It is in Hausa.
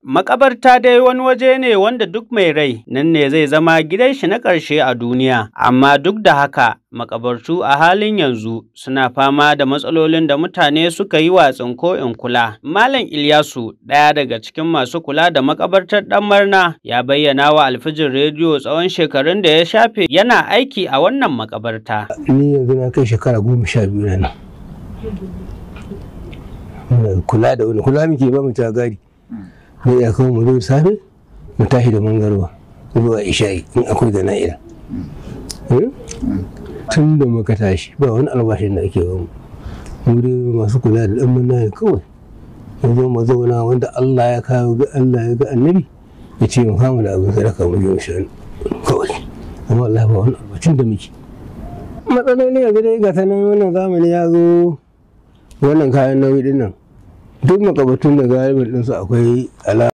Makabarta dai wani waje ne wanda duk mai rai nan ne zai zama gidan shi na ƙarshe a duniya, amma duk da haka makabartu a halin yanzu suna fama da matsalolin da mutane suka yi watsin ko in kula. Malam Ilyasu, ɗaya daga cikin masu kula da makabartar Ɗanmarna, ya bayyana wa Alfijir Rediyo tsawon shekarun da ya shafe yana aiki a wannan makabarta. Ni yanzu na kai shekara 12 nan. Kula da wani kula muke ba mu ta gadi. Mai ya kawo mu zo safe mu tashi da mangarwa zuwa isha'i in akwai da na'ira. Tun da muka tashi ba wani albashin da ake bamu. Mu dai masu kula da Ɗanmarna ne kawai. Mu zo mu zauna wanda Allah ya kawo ga Allah ya ga annabi ya ce mu kama da abin sadaka mu je mu sha kawai. Amma Allah ba wani albashin da muke. Matsaloli yanzu dai ga sanan wannan zamani ya zo wannan kayan nauyi din nan. Duk makabartun da galibin ɗinsu akwai alama